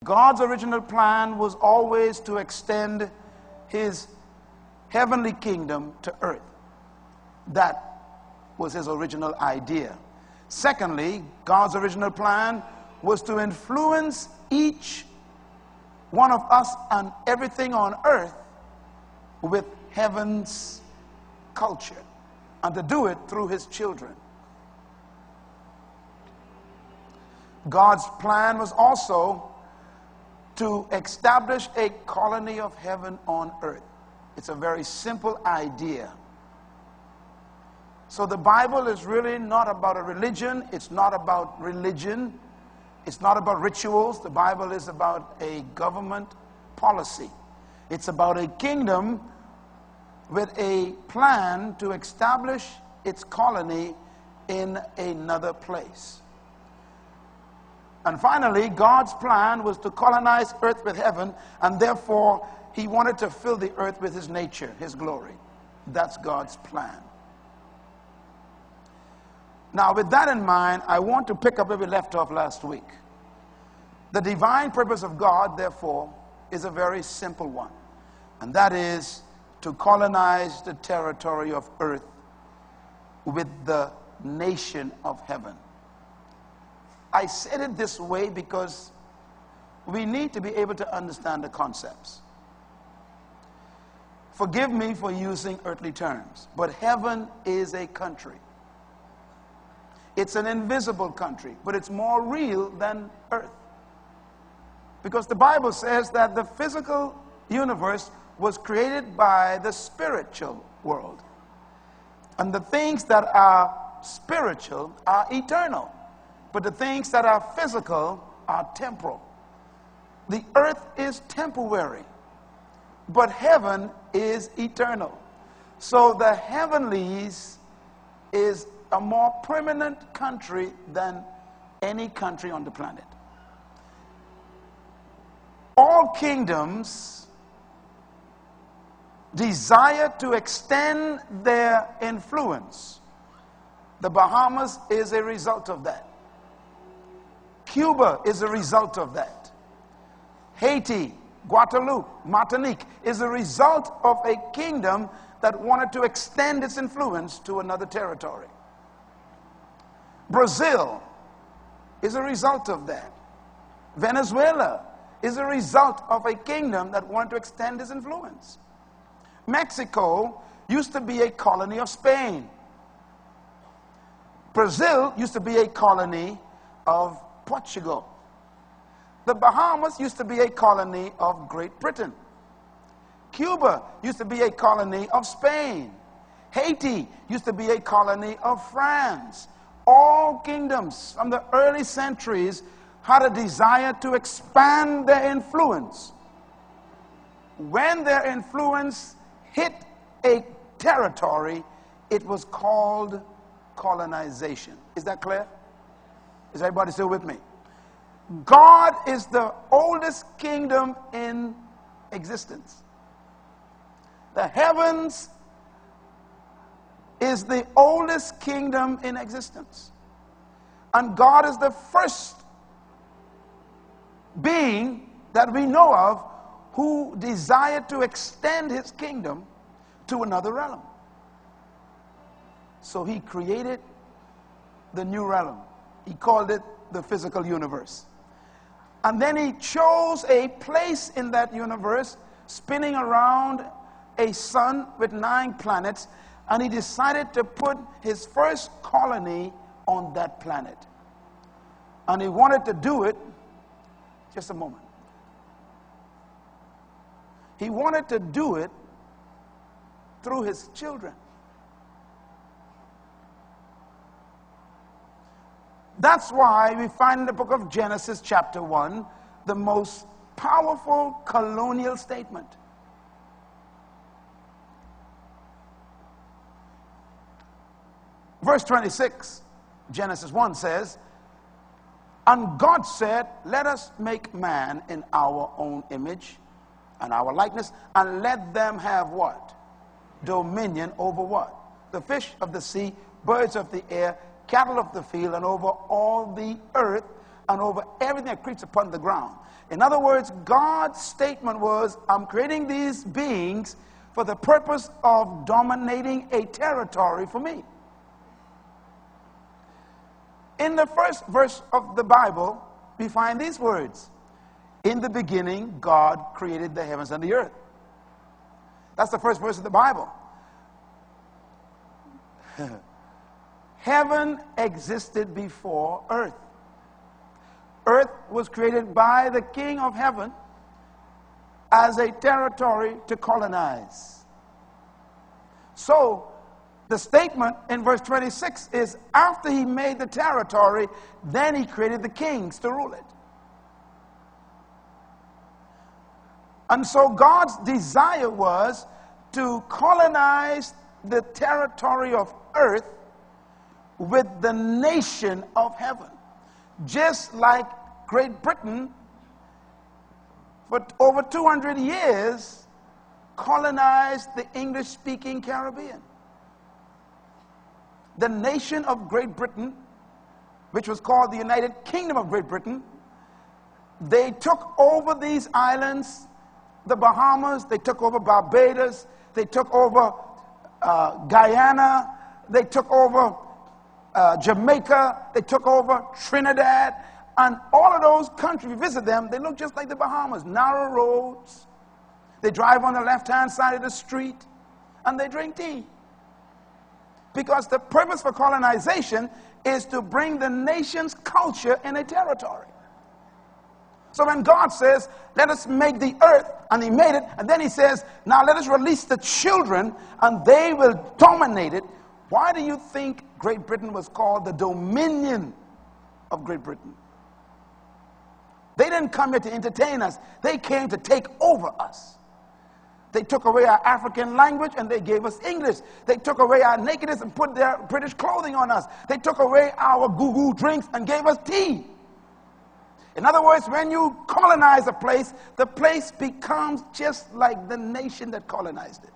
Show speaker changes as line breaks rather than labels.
God's original plan was always to extend his heavenly kingdom to earth. That was his original idea. Secondly, God's original plan was to influence each one of us and everything on earth with heaven's culture, and to do it through his children. God's plan was also to establish a colony of heaven on earth. It's a very simple idea. So the Bible is really not about a religion. It's not about religion. It's not about rituals. The Bible is about a government policy. It's about a kingdom with a plan to establish its colony in another place. And finally, God's plan was to colonize earth with heaven, and therefore he wanted to fill the earth with his nature, his glory. That's God's plan. Now, with that in mind, I want to pick up where we left off last week. The divine purpose of God, therefore, is a very simple one, and that is to colonize the territory of earth with the nation of heaven. I said it this way because we need to be able to understand the concepts. Forgive me for using earthly terms, but heaven is a country. It's an invisible country, but it's more real than earth. Because the Bible says that the physical universe was created by the spiritual world. And the things that are spiritual are eternal, but the things that are physical are temporal. The earth is temporary, but heaven is eternal. So the heavenlies is a more permanent country than any country on the planet. All kingdoms desire to extend their influence. The Bahamas is a result of that. Cuba is a result of that. Haiti, Guadeloupe, Martinique is a result of a kingdom that wanted to extend its influence to another territory. Brazil is a result of that. Venezuela is a result of a kingdom that wanted to extend its influence. Mexico used to be a colony of Spain. Brazil used to be a colony of Portugal. The Bahamas used to be a colony of Great Britain. Cuba used to be a colony of Spain. Haiti used to be a colony of France. All kingdoms from the early centuries had a desire to expand their influence. When their influence hit a territory, it was called colonization. Is that clear? Is everybody still with me? God is the oldest kingdom in existence. The heavens is the oldest kingdom in existence. And God is the first being that we know of who desired to extend his kingdom to another realm. So he created the new realm. He called it the physical universe. And then he chose a place in that universe, spinning around a sun with 9 planets, and he decided to put his first colony on that planet. And he wanted to do it, just a moment. He wanted to do it through his children. That's why we find in the book of Genesis chapter 1 the most powerful colonial statement. Verse 26, Genesis 1 says, "And God said, let us make man in our own image and our likeness, and let them have" what? Dominion over what? The fish of the sea, birds of the air, cattle of the field, and over all the earth, and over everything that creeps upon the ground. In other words, God's statement was, I'm creating these beings for the purpose of dominating a territory for me. In the first verse of the Bible, we find these words. In the beginning, God created the heavens and the earth. That's the first verse of the Bible. Heaven existed before earth. Earth was created by the King of Heaven as a territory to colonize. So, the statement in verse 26 is, after he made the territory, then he created the kings to rule it. And so God's desire was to colonize the territory of earth with the nation of heaven. Just like Great Britain, for over 200 years, colonized the English-speaking Caribbean. The nation of Great Britain, which was called the United Kingdom of Great Britain, they took over these islands, the Bahamas, they took over Barbados, they took over Guyana, they took over Jamaica, they took over Trinidad, and all of those countries, you visit them, they look just like the Bahamas. Narrow roads, they drive on the left-hand side of the street, and they drink tea. Because the purpose for colonization is to bring the nation's culture in a territory. So when God says, let us make the earth, and he made it, and then he says, now let us release the children, and they will dominate it. Why do you think Great Britain was called the Dominion of Great Britain? They didn't come here to entertain us. They came to take over us. They took away our African language and they gave us English. They took away our nakedness and put their British clothing on us. They took away our goo-goo drinks and gave us tea. In other words, when you colonize a place, the place becomes just like the nation that colonized it.